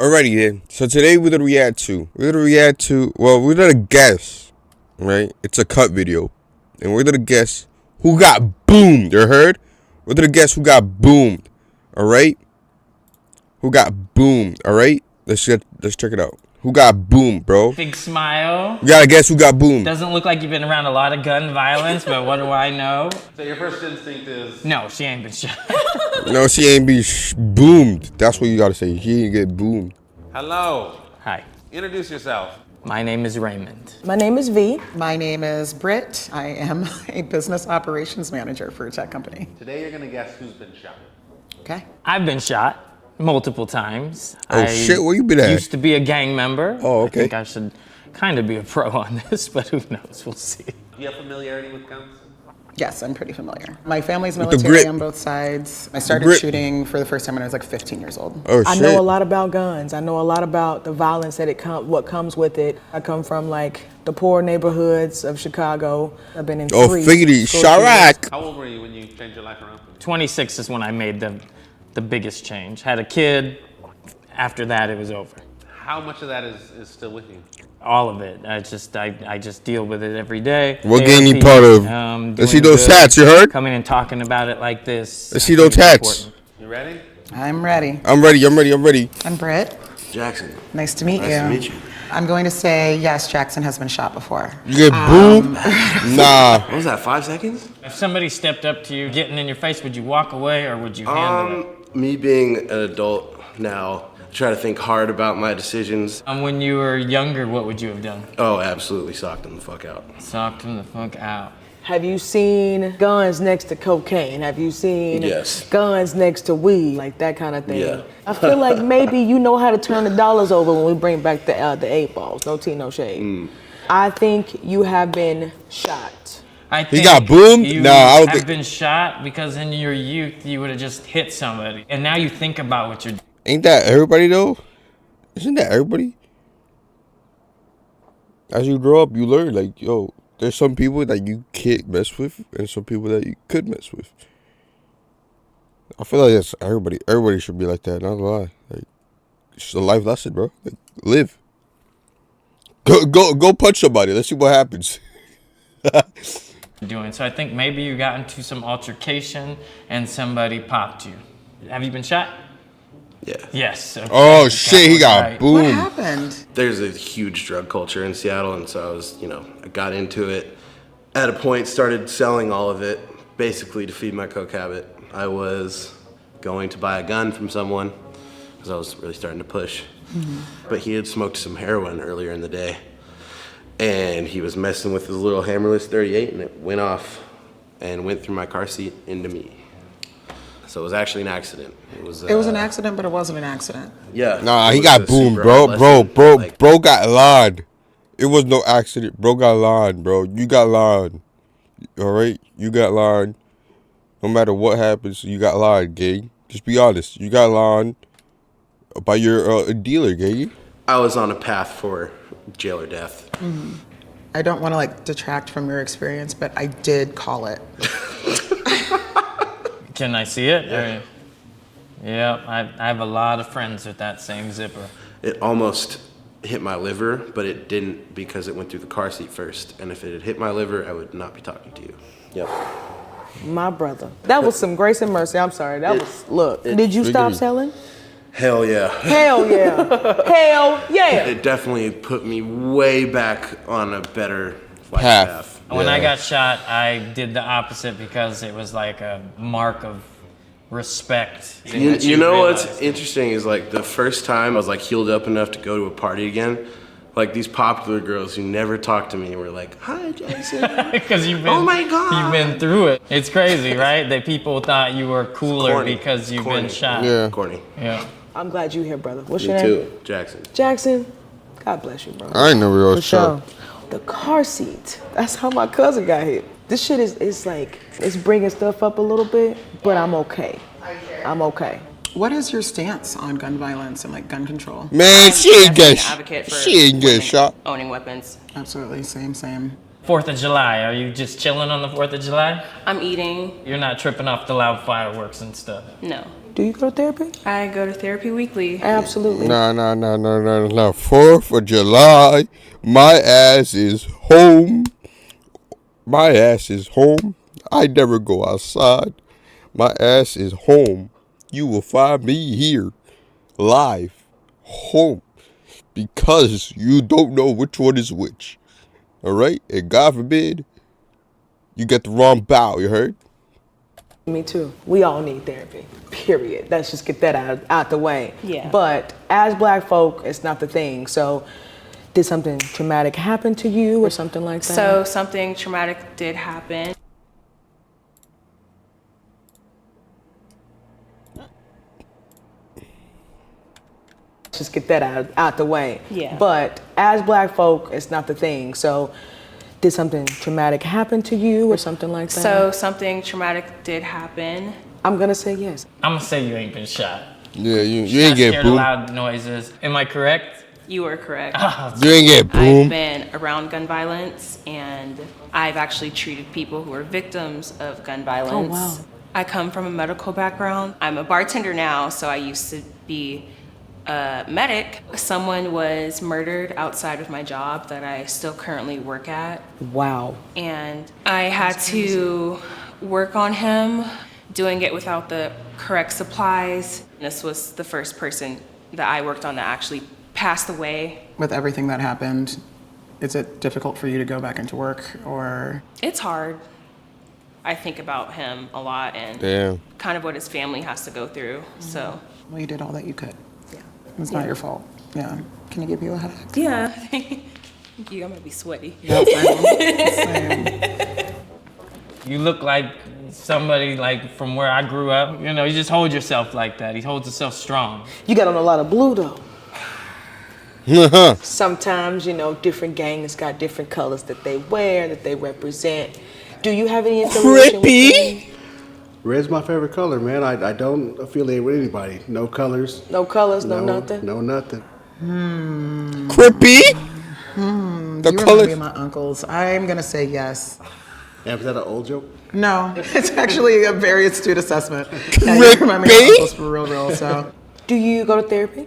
Alrighty then. So today we're gonna react to. We're gonna guess, right? It's a cut video, and we're gonna guess who got boomed. You heard? We're gonna guess who got boomed. All right. Who got boomed? All right. Let's check it out. Who got boomed, bro? Big smile. You gotta guess who got boomed. Doesn't look like you've been around a lot of gun violence, but what do I know? So your first instinct is... No, she ain't been shot. No, she ain't be boomed. That's what you gotta say. She ain't get boomed. Hello. Hi. Introduce yourself. My name is Raymond. My name is V. My name is Britt. I am a business operations manager for a tech company. Today you're gonna guess who's been shot. Okay. I've been shot multiple times. Oh shit, where you been at? Used to be a gang member. Oh, okay. I think I should kind of be a pro on this, but who knows? We'll see. Do you have familiarity with guns? Yes, I'm pretty familiar. My family's With the military grip. on both sides. I started shooting for the first time when I was like 15 years old. Oh shit. I know a lot about guns. I know a lot about the violence that what comes with it. I come from like the poor neighborhoods of Chicago. I've been in three figgity, school Chirac. How old were you when you changed your life around? 26 is when I made the biggest change. Had a kid. After that, it was over. How much of that is still with you? All of it. I just deal with it every day. What gang you part of? Let's see those hats, you heard? Coming and talking about it like this. Let's see those hats. You ready? I'm ready. I'm ready. I'm Britt. Jackson. Nice to meet you. Nice to meet you. I'm going to say yes, Jackson has been shot before. You get boomed? Nah. What was that, 5 seconds? If somebody stepped up to you, getting in your face, would you walk away or would you handle it? Me being an adult now, I try to think hard about my decisions. When you were younger, what would you have done? Oh, absolutely socked him the fuck out. Socked him the fuck out. Have you seen guns next to cocaine? Have you seen guns next to weed? Like that kind of thing. Yeah. I feel like maybe you know how to turn the dollars over when we bring back the 8 balls. No tea, no shade. I think you have been shot. I think He got boomed? You Nah, I don't have think. been shot because in your youth you would have just hit somebody, and now you think about what you're. Ain't that everybody though? Isn't that everybody? As you grow up, you learn like, yo, there's some people that you can't mess with, and some people that you could mess with. I feel like that's everybody. Everybody should be like that. Not gonna lie. Like, it's a life lesson, bro. Like, live. Go punch somebody. Let's see what happens. Doing so, I think maybe you got into some altercation and somebody popped you. Have you been shot? Yeah. Yes. Okay. Oh shit, he got right. boomed. What happened? There's a huge drug culture in Seattle, and so I was, I got into it. At a point, started selling all of it, basically to feed my coke habit. I was going to buy a gun from someone, because I was really starting to push. But he had smoked some heroin earlier in the day. And he was messing with his little hammerless 38, and it went off and went through my car seat into me. So it was actually an accident. It was an accident, but it wasn't an accident. Yeah. Nah, he it was got a boomed, super bro. hard Bro lesson. Like, got lined. It was no accident. Bro got lined, bro. You got lined. All right? You got lined. No matter what happens, you got lined, gang. Just be honest. You got lined by your dealer, gang. I was on a path for jail or death. I don't want to detract from your experience, but I did call it. Can I see it? Yeah, I have a lot of friends with that same zipper. It almost hit my liver, but it didn't because it went through the car seat first. And if it had hit my liver, I would not be talking to you. Yep. My brother. That was some grace and mercy. I'm sorry. Look, did you stop selling? Hell yeah. Hell yeah. Hell yeah. It definitely put me way back on a better path. When I got shot, I did the opposite because it was like a mark of respect. You know what's interesting is the first time I was healed up enough to go to a party again, these popular girls who never talked to me were like, "Hi, Jason." Because you've been, oh my God, you've been through it. It's crazy, right? That people thought you were cooler corny. because you've been shot. Yeah. Corny. Yeah. I'm glad you're here, brother. What's Me your name? too, Jackson. Jackson. God bless you, bro. I ain't never real For shot. sure. The car seat. That's how my cousin got hit. This shit it's bringing stuff up a little bit, but I'm okay. I'm okay. What is your stance on gun violence and gun control? Man, she ain't get shot. Owning weapons. Absolutely, same. 4th of July, are you just chilling on the 4th of July? I'm eating. You're not tripping off the loud fireworks and stuff? No. Do you go to therapy? I go to therapy weekly. Absolutely. No. 4th of July, my ass is home. My ass is home. I never go outside. My ass is home. You will find me here, live, home, because you don't know which one is which. All right? And God forbid, you get the wrong bow, you heard? Me too. We all need therapy, period. Let's just get that out the way. Yeah. But as black folk, it's not the thing. So did something traumatic happen to you or something like that? So something traumatic did happen. Just get that out the way. Yeah. But as black folk, it's not the thing. So did something traumatic happen to you or something like that? So something traumatic did happen. I'm gonna say yes. I'm gonna say you ain't been shot. Yeah, you Not ain't get scared of boomed. loud noises. Am I correct? You are correct. You ain't get I've boomed. been around gun violence, and I've actually treated people who are victims of gun violence. wow. I come from a medical background. I'm a bartender now, so I used to be a medic. Someone was murdered outside of my job that I still currently work at, Wow. and I had to work on him, doing it without the correct supplies. This was the first person that I worked on that actually passed away. With everything that happened, is it difficult for you to go back into work, or? It's hard. I think about him a lot and Damn. kind of what his family has to go through. So, Well, you did all that you could. yeah. It's not your fault. Yeah. Can I give you a hug? Yeah. Thank you. I'm gonna be sweaty. Yeah, same. You look like somebody like from where I grew up. You know, you just hold yourself like that. He holds himself strong. You got on a lot of blue though. Sometimes, different gangs got different colors that they wear, that they represent. Do you have any affiliation with them? Red's my favorite color, man. I don't affiliate with anybody. No colors. No colors, no nothing? No nothing. Crippy? The You remind color. me of my uncles. I'm gonna say yes. Yeah, was that an old joke? No, it's actually a very astute assessment. Yeah, you remind me of my uncles for real, so. Do you go to therapy?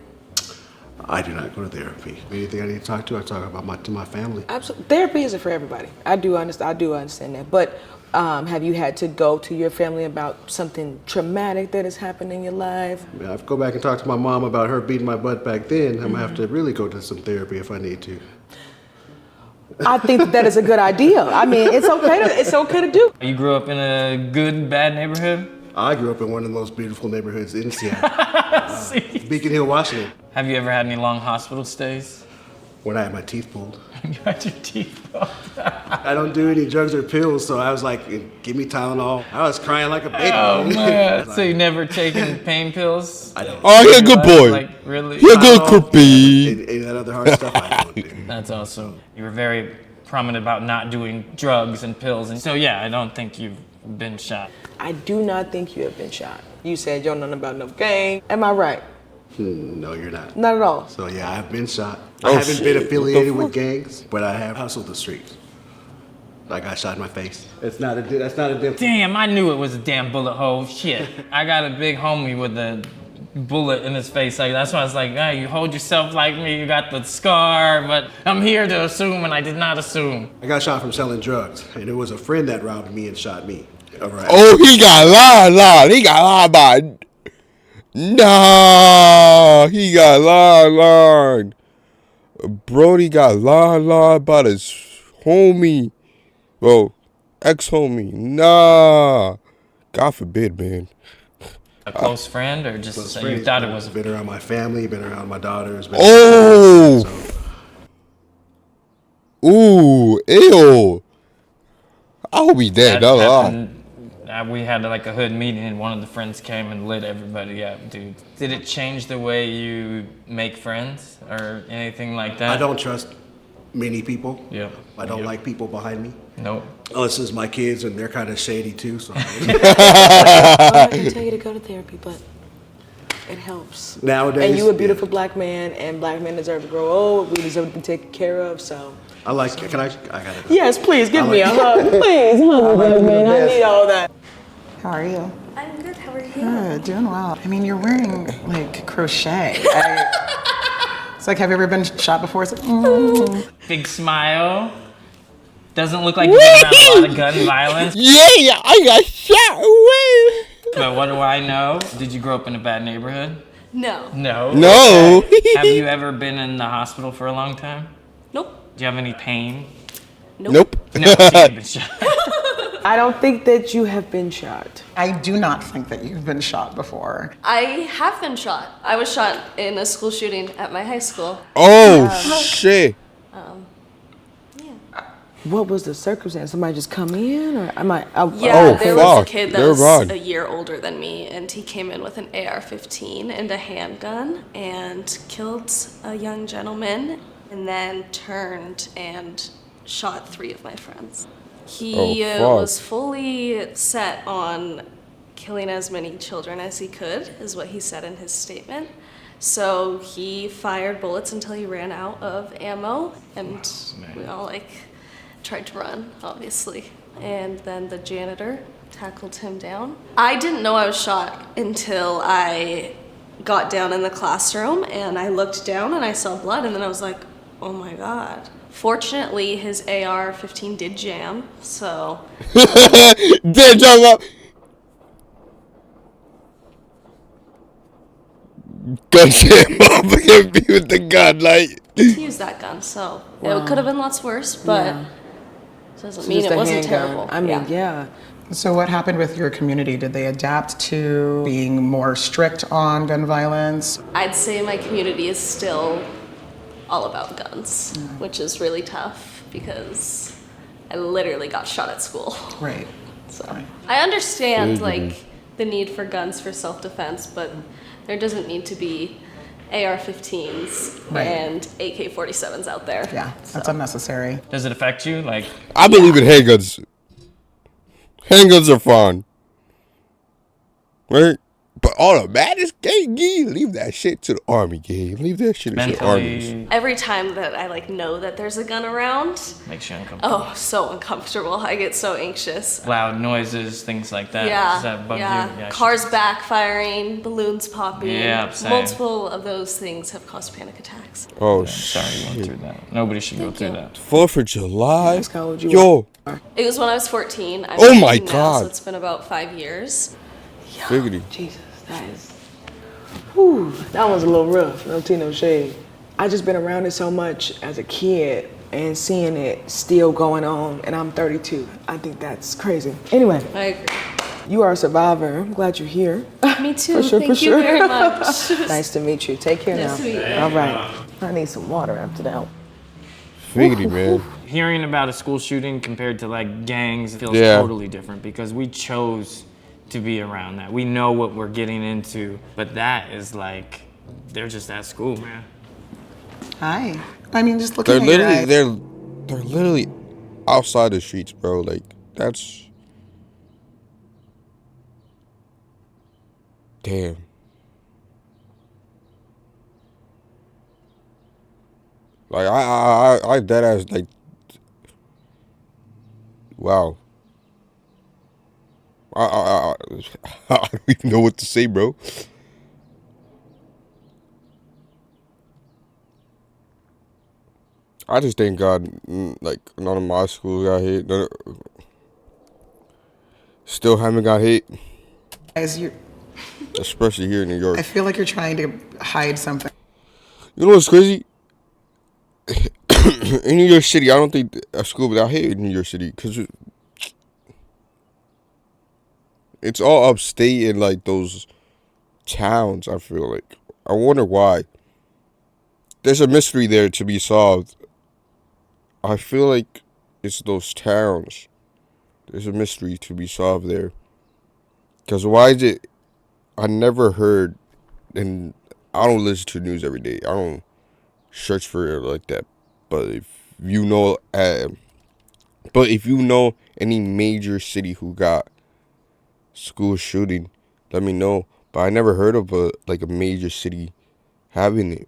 I do not go to therapy. Anything I need to talk to, I talk about to my family. Absolutely. Therapy isn't for everybody. I do understand that. But have you had to go to your family about something traumatic that has happened in your life? I go back and talk to my mom about her beating my butt back then. I'm gonna have to really go to some therapy if I need to. I think that is a good idea. I mean, it's okay to do. You grew up in a good, bad neighborhood? I grew up in one of the most beautiful neighborhoods in Seattle, Beacon Hill, Washington. Have you ever had any long hospital stays? When I had my teeth pulled. You had your teeth pulled. I don't do any drugs or pills, so I was like, give me Tylenol. I was crying like a baby. Oh man! So you never taken pain pills? I don't. Oh, you're a good boy. Like really? You're a good Crippy. Any of that other hard stuff I don't do. That's awesome. You were very prominent about not doing drugs and pills, and so yeah, I don't think you've been shot. I do not think you have been shot. You said you don't know nothing about no gang. Am I right? No, you're not. Not at all. So yeah, I've been shot. Oh, I haven't shit. been What the affiliated fuck? with gangs, but I have hustled the streets. I got shot in my face. That's not a difference. Damn, I knew it was a damn bullet hole. Shit. I got a big homie with a bullet in his face. Like that's why I was like, hey, you hold yourself like me, you got the scar, but I'm here to assume and I did not assume. I got shot from selling drugs, and it was a friend that robbed me and shot me. All right. Oh, he got lied. He got lied by. Nah, he got lied. Brody got lied by his homie. Well, ex-homie. Nah. God forbid, man. A close friend or just Close you friends, thought it was been around my family, been around my daughters. Been Oh! Ooh, ew. I hope he dead. That's all. happened. We had like a hood meeting and one of the friends came and lit everybody up, dude. Did it change the way you make friends or anything like that? I don't trust many people. Yeah. I don't like people behind me. Nope. Unless it's my kids, and they're kind of shady too. So I can tell you to go to therapy, but it helps. nowadays, And you a beautiful black man, and black men deserve to grow old. We deserve to be taken care of, so. I like. Can I got it. Yes, please, give I me a like- hug. Please, hug me, black man. I need all that. How are you? I'm good. How How are you? Good, doing well. I mean, you're wearing like crochet. It's like, have you ever been shot before? It's like, Big smile. Doesn't look like you've been around a lot of gun violence. Yeah, I got shot away. But what do I know? Did you grow up in a bad neighborhood? No. No. No. Okay. Have you ever been in the hospital for a long time? Nope. Do you have any pain? Nope. No, so you've been shot. I don't think that you have been shot. I do not think that you've been shot before. I have been shot. I was shot in a school shooting at my high school. Oh shit. What was the circumstance? Somebody just come in, or am I? Yeah, Oh, there was a fuck. kid that They're was wrong. a year older than me, and he came in with an AR-15 and a handgun and killed a young gentleman, and then turned and shot 3 of my friends. He Oh, fuck. was fully set on killing as many children as he could, is what he said in his statement. So he fired bullets until he ran out of ammo, and we all tried to run, obviously. And then the janitor tackled him down. I didn't know I was shot until I got down in the classroom and I looked down and I saw blood, and then I was like, oh my God. Fortunately, his AR-15 did jam, so. Then talk about gun jam up and be with the gun like. He used that gun, so it could have been lots worse, but Yeah. doesn't It's mean just it a wasn't handgun. terrible. I mean, yeah. So what happened with your community? Did they adapt to being more strict on gun violence? I'd say my community is still all about guns, which is really tough because I literally got shot at school. Right. So I understand the need for guns for self-defense, but there doesn't need to be AR-15s Right. and AK-47s out there. Yeah, that's unnecessary. Does it affect you? Like, I believe in handguns. Handguns are fun. Right? But automatics, gang, leave that shit to the army, gang. Leave that shit to the armies. mentally Every time that I know that there's a gun around, makes you uncomfortable. oh, so uncomfortable. I get so anxious. Loud noises, things like that. Does that bug you? Yeah. Cars backfiring, balloons popping. Yeah, same. Multiple of those things have caused panic attacks. Oh, Sorry you went shit. through that. Nobody should go through you. that. 4th of July? That's how old you Yo, It was when I was 14. I'm Oh my 18 now, God. so it's been about 5 years. figgity. Jesus, that is. Whew, that one's a little rough. No tea, no shade. I just been around it so much as a kid and seeing it still going on, and I'm 32. I think that's crazy. Anyway, I agree. you are a survivor. I'm glad you're here. Me too. For sure, Thank for you sure. very much. Nice to meet you. Take care Nice now. to meet you. All right. I need some water after that. Figgity, man. Hearing about a school shooting compared to like gangs feels Yeah. totally different because we chose to be around that. We know what we're getting into, but that is like, they're just at school, man. Hi. I mean, just looking They're at your literally, eyes. they're literally outside the streets, bro. Like, that's. Damn. Like, I dead ass, like. Wow. I don't even know what to say, bro. I just thank God, like, none of my schools got hit. Still haven't got hit, Guys, especially here in New York. I feel like you're trying to hide something. You know what's crazy? In New York City, I don't think a school got hit in New York City because it's all upstate in, like, those towns, I feel like. I wonder why. There's a mystery there to be solved. I feel like it's those towns. There's a mystery to be solved there. Because why is it... I never heard... And I don't listen to news every day. I don't search for it like that. But if you know... but if you know any major city who got school shooting, let me know. But I never heard of a major city having it.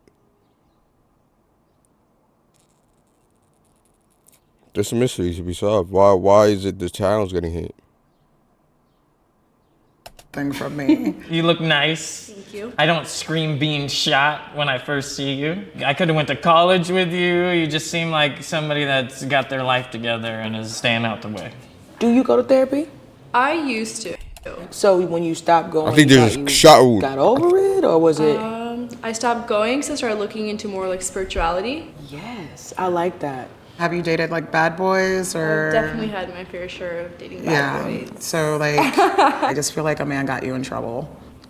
There's a mystery to be solved. Why is it the towns getting hit? thing from me. You look nice. Thank you. I don't scream being shot when I first see you. I could have went to college with you. You just seem like somebody that's got their life together and is staying out the way. Do you go to therapy? I used to. So when you stopped going, I think you there's thought a you shot wound. got over it, or was it? I stopped going because I started looking into more like spirituality. Yes, I like that. Have you dated like bad boys or? I've definitely had my fair share of dating bad Yeah. boys. So like, I just feel like a man got you in trouble.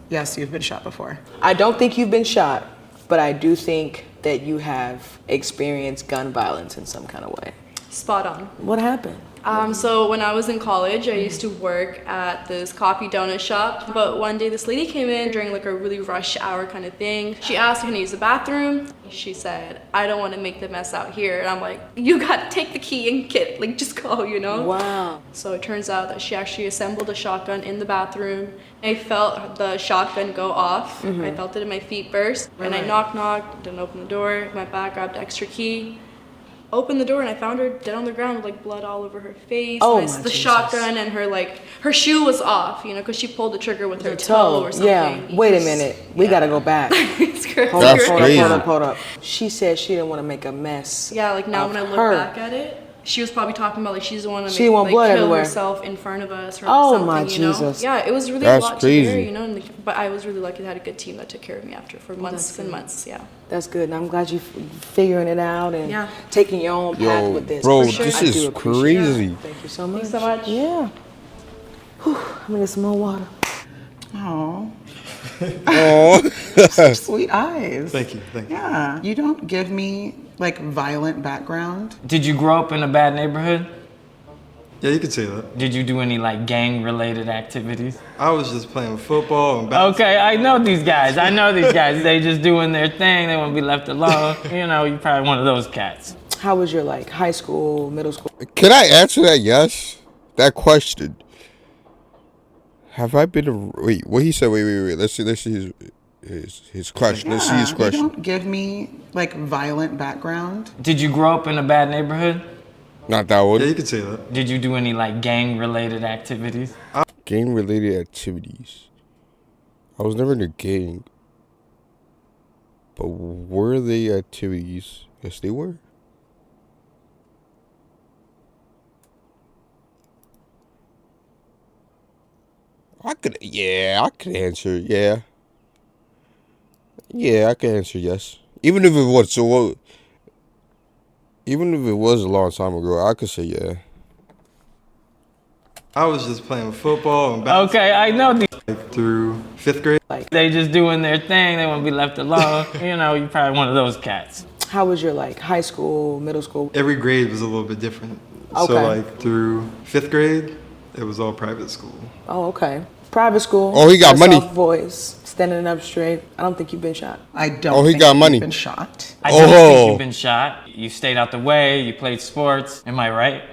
Yes, you've been shot before. I don't think you've been shot, but I do think that you have experienced gun violence in some kind of way. Spot on. What happened? So when I was in college, I used to work at this coffee donut shop. But one day this lady came in during like a really rush hour kind of thing. She asked, can I use the bathroom? She said, I don't want to make the mess out here. And I'm like, you got to take the key and get, like, just go, you know? Wow. So it turns out that she actually assembled a shotgun in the bathroom. I felt the shotgun go off. I felt it in my feet first. And I knocked, didn't open the door, went back, grabbed the extra key. Opened the door and I found her dead on the ground with like blood all over her face. Oh, And my the Jesus. shotgun and her shoe was off, you know, because she pulled the trigger with her toe or something. Yeah. Wait a minute. We gotta go back. It's crazy. Hold That's up, crazy. hold up. She said she didn't want to make a mess. Yeah, like now of when I look her. back at it, she was probably talking about like she doesn't want to She want blood kill everywhere. herself in front of us or Oh, something, my you know? Jesus. Yeah, it was really That's a lot crazy. to hear, you know. But I was really lucky. I had a good team that took care of me after for months and months. Yeah. That's good, and I'm glad you figuring it out and Yeah. taking your own path Yo, with this. bro, For sure. this I do is appreciate it. crazy. Thank you so much. Thanks so much. Yeah. Whew, I'm gonna get some more water. Oh, Oh, sweet eyes. Thank you. Yeah. You don't give me like violent background. Did you grow up in a bad neighborhood? Yeah, you could say that. Did you do any like gang related activities? I was just playing football and basketball. Okay, I know these guys. They just doing their thing. They want to be left alone. You know, you're probably one of those cats. How was your like high school, middle school? can I answer that? Yes, that question. Have I been? Wait, what he said? Wait. Let's see his question. Let's see his You question. don't give me like violent background. Did you grow up in a bad neighborhood? Not that Yeah, one. you could say that. Did you do any like gang related activities? Gang related activities. I was never in a gang. But were they activities? Yes, they were. I could answer, yeah. Yeah, I could answer yes. Even if it was a long time ago, I could say yeah. I was just playing football and basketball Okay, I know these. through 5th grade. They just doing their thing. They want to be left alone. You know, you're probably one of those cats. How was your like high school, middle school? Every grade was a little bit different. Okay. So like through 5th grade, it was all private school. Oh, okay. Private school. Oh, he got money. Soft voice, standing up straight. I don't think you've been shot. I don't. Oh, he think got you've money. Been shot. I don't Oh. think you've been shot. You stayed out the way. You played sports. Am I right?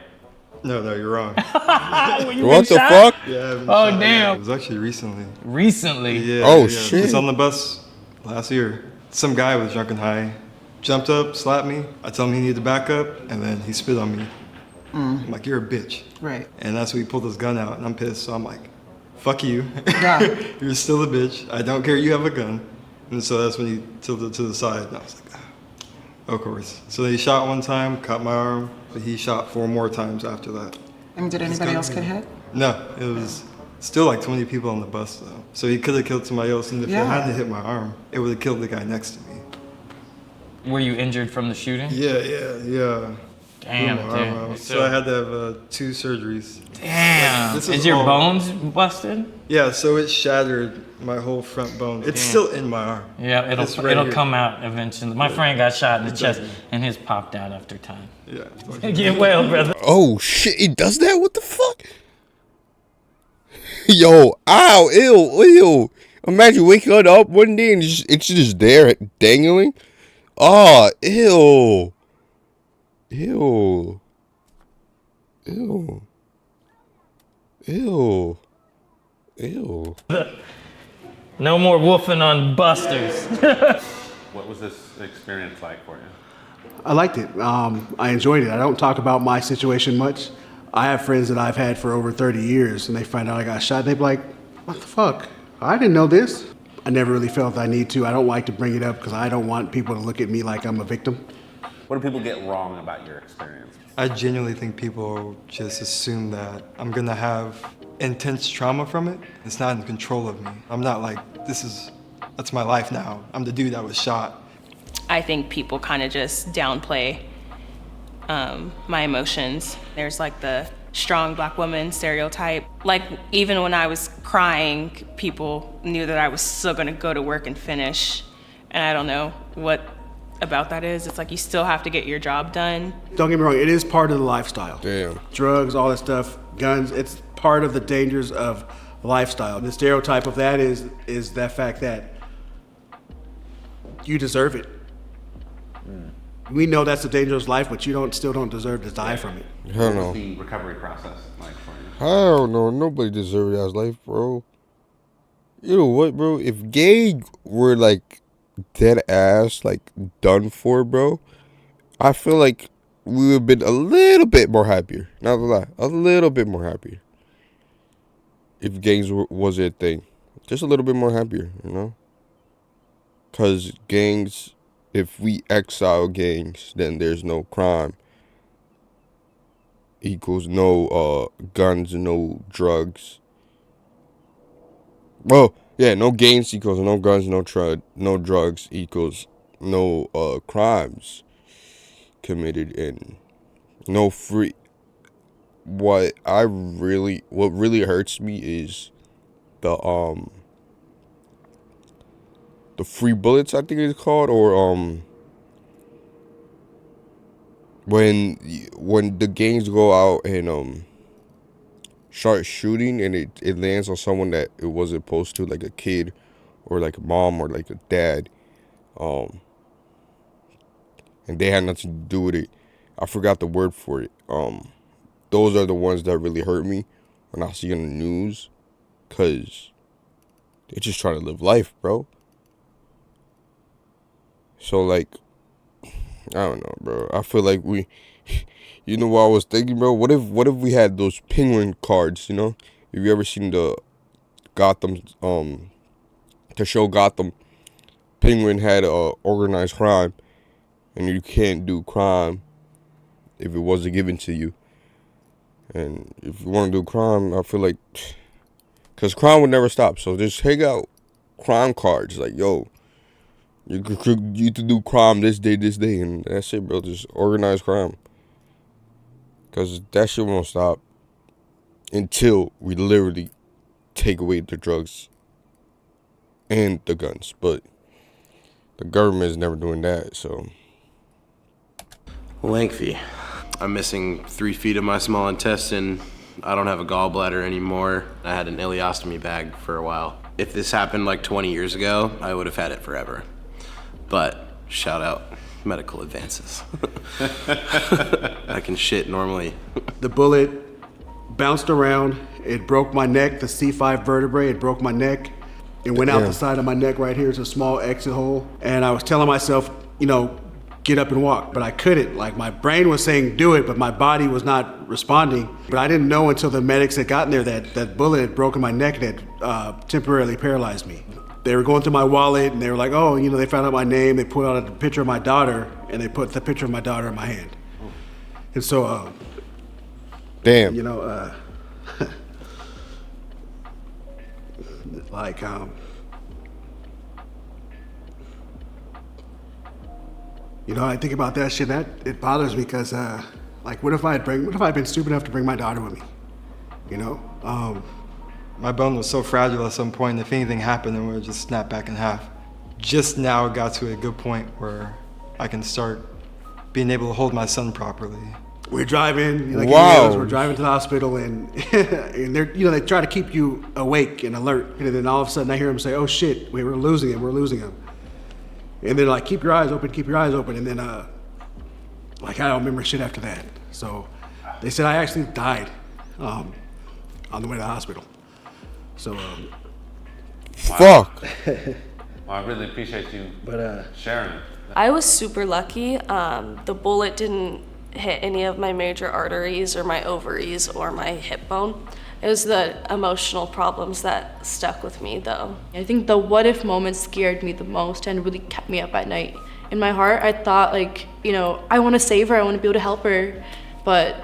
No, you're wrong. What the fuck? Yeah, I haven't Oh, shot. damn. It was actually recently. Recently. Yeah. Oh, yeah. shit. I was on the bus last year. Some guy was drunk and high, jumped up, slapped me. I told him he needed to back up, and then he spit on me. I'm like, you're a bitch. Right. And that's when he pulled his gun out, and I'm pissed. So I'm like, fuck you. Yeah. You're still a bitch. I don't care you have a gun. And so that's when he tilted to the side, and I was like, of course. So he shot one time, cut my arm, but he shot 4 more times after that. I mean, did anybody else get hit? No, it was still like 20 people on the bus though. So he could have killed somebody else, and if Yeah. it hadn't hit my arm, it would have killed the guy next to me. Were you injured from the shooting? Yeah. Damn, Blew my arm dude. out. So I had to have 2 surgeries. Damn. This Is is your all- bones busted? Yeah, so it shattered my whole front bone. It's still in my arm. Yeah, It's right it'll here. come out eventually. My friend got shot in the chest, and his popped out after time. Yeah. Get well, brother. Oh shit, he does that? What the fuck? Yo, ow, ew. Imagine waking up one day and it's just there dangling. Oh, ew. No more woofing on busters. What was this experience like for you? I liked it. I enjoyed it. I don't talk about my situation much. I have friends that I've had for over 30 years, and they find out I got shot. They're like, What the fuck? I didn't know this. I never really felt I need to. I don't like to bring it up because I don't want people to look at me like I'm a victim. What do people get wrong about your experience? I genuinely think people just assume that I'm gonna have intense trauma from it. It's not in control of me. I'm not like, that's my life now. I'm the dude that was shot. I think people kind of just downplay my emotions. There's like the strong black woman stereotype. Like even when I was crying, people knew that I was still gonna go to work and finish. And I don't know what about that is. It's like you still have to get your job done. Don't get me wrong, it is part of the lifestyle. Damn. Drugs, all that stuff, guns, it's part of the dangers of lifestyle. The stereotype of that is that fact that you deserve it. We know that's a dangerous life, but you still don't deserve to die from it. Hell What no. was the recovery process like for you? Hell no. Nobody deserves that life, bro. You know what, bro? If gay were like dead ass, like done for, bro, I feel like we would have been a little bit more happier. Not gonna lie, a little bit more happier. If gangs was a thing, just a little bit more happier, you know. Cause gangs, if we exile gangs, then there's no crime. Equals no guns, no drugs. Well, yeah, no gangs equals no guns, no drugs equals no crimes committed, and no free. What really hurts me is the free bullets, I think it's called, or when the gangs go out and start shooting and it lands on someone that it wasn't supposed to, like a kid or like a mom or like a dad, and they had nothing to do with it. I forgot the word for it. Those are the ones that really hurt me when I see on the news, cause they're just trying to live life, bro. So like, I don't know, bro. I feel like you know what I was thinking, bro? What if we had those penguin cards, you know? Have you ever seen the Gotham, the show Gotham? Penguin had organized crime, and you can't do crime if it wasn't given to you. And if you want to do crime, I feel like, because crime would never stop. So just take out crime cards, like, yo, you could do crime this day, and that's it, bro. Just organize crime. Because that shit won't stop until we literally take away the drugs and the guns. But the government is never doing that, so. Lengthy. I'm missing 3 feet of my small intestine. I don't have a gallbladder anymore. I had an ileostomy bag for a while. If this happened like 20 years ago, I would have had it forever. But shout out medical advances. I can shit normally. The bullet bounced around. It broke my neck, the C5 vertebrae. It broke my neck. It went out the side of my neck right here. It's a small exit hole. And I was telling myself, you know, get up and walk, but I couldn't. Like, my brain was saying do it, but my body was not responding. But I didn't know until the medics had gotten there that bullet had broken my neck and had temporarily paralyzed me. They were going through my wallet and they were like, oh, you know, they found out my name. They put out a picture of my daughter and they put the picture of my daughter in my hand. And so, damn. You know, like, you know, I think about that shit. That it bothers me because, like, what if I'd been stupid enough to bring my daughter with me? You know, My bone was so fragile at some point, if anything happened, it would just snap back in half. Just now it got to a good point where I can start being able to hold my son properly. We're driving, like, wow. We're driving to the hospital, and and they're, you know, they try to keep you awake and alert, and then all of a sudden I hear them say, "Oh shit, we're losing him," and they're like, "Keep your eyes open, and then like, I don't remember shit after that. So they said I actually died on the way to the hospital. So fuck. Well, I really appreciate you sharing. I was super lucky. The bullet didn't hit any of my major arteries or my ovaries or my hip bone. It was the emotional problems that stuck with me, though. I think the what if moment scared me the most and really kept me up at night. In my heart, I thought, like, you know, I want to save her, I want to be able to help her. But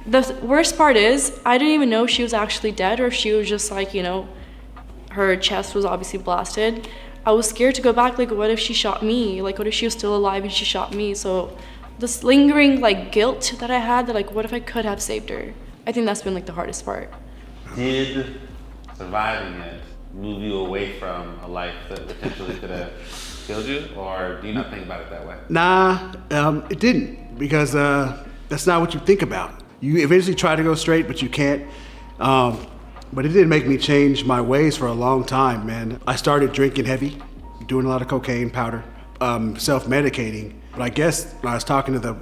the worst part is, I didn't even know if she was actually dead or if she was just like, you know, her chest was obviously blasted. I was scared to go back, like, what if she shot me? Like, what if she was still alive and she shot me? So this lingering, like, guilt that I had, that, like, what if I could have saved her? I think that's been, like, the hardest part. Did surviving it move you away from a life that potentially could have killed you, or do you not think about it that way? Nah, it didn't, because that's not what you think about. You eventually try to go straight, but you can't. But it did make me change my ways for a long time, man. I started drinking heavy, doing a lot of cocaine, powder, self-medicating. But I guess when I was talking to the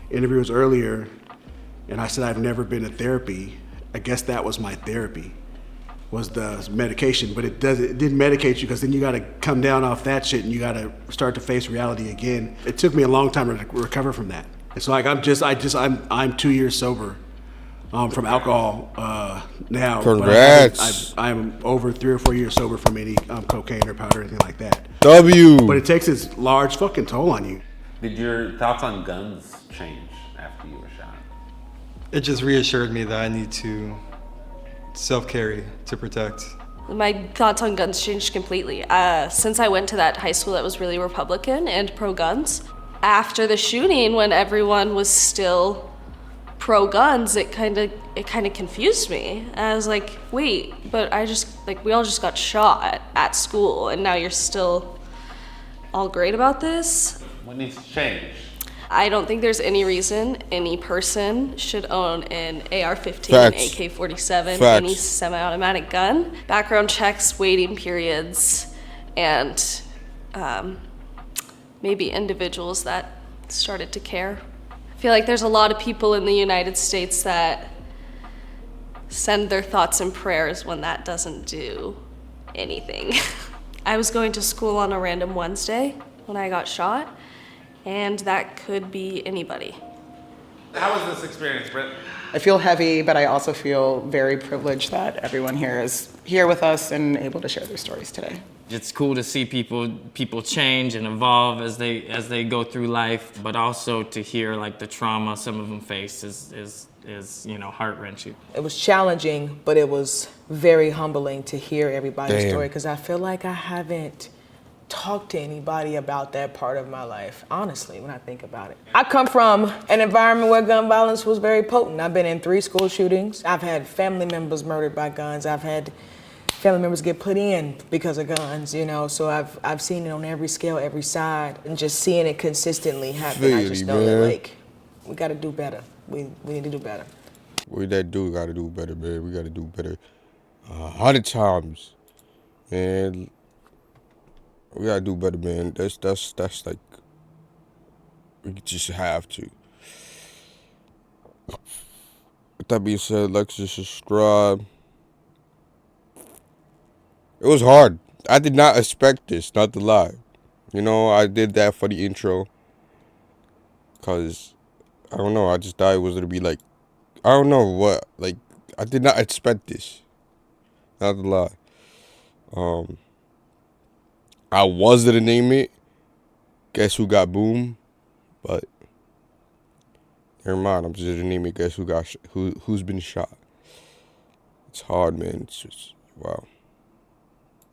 interviewers earlier, and I said I've never been to therapy, I guess that was my therapy, was the medication. But it didn't medicate you, because then you gotta come down off that shit and you gotta start to face reality again. It took me a long time to recover from that. It's like I'm 2 years sober from alcohol now. Congrats. But I'm over 3 or 4 years sober from any cocaine or powder or anything like that. W. But it takes its large fucking toll on you. Did your thoughts on guns change after you were shot? It just reassured me that I need to self-carry to protect. My thoughts on guns changed completely. Since I went to that high school that was really Republican and pro-guns, after the shooting, when everyone was still pro-guns, it kind of confused me. I was like, wait, but we all just got shot at school, and now you're still all great about this? What needs to change? I don't think there's any reason any person should own an AR-15, Facts. AK-47, Facts. any semi-automatic gun. Background checks, waiting periods, and maybe individuals that started to care. I feel like there's a lot of people in the United States that send their thoughts and prayers when that doesn't do anything. I was going to school on a random Wednesday when I got shot, and that could be anybody. How was this experience, Britt? I feel heavy, but I also feel very privileged that everyone here is here with us and able to share their stories today. It's cool to see people change and evolve as they go through life, but also to hear like the trauma some of them face is heart-wrenching. It was challenging, but it was very humbling to hear everybody's story, because I feel like I haven't talked to anybody about that part of my life, honestly, when I think about it. I come from an environment where gun violence was very potent. I've been in 3 school shootings. I've had family members murdered by guns. I've had family members get put in because of guns, so I've seen it on every scale, every side, and just seeing it consistently happen, I just know that, we gotta do better. We need to do better. We gotta do better, man. We gotta do better 100 times, man. We gotta do better, man. That's like, we just have to. With that being said, like, subscribe. It was hard. I did not expect this, not to lie. I did that for the intro, cause I don't know. I just thought it was gonna be like, I don't know what. Like, I did not expect this, not to lie. I was gonna name it Guess Who Got Boom, but never mind. I'm just gonna name it Guess Who Got Who's Been Shot. It's hard, man. It's just wow.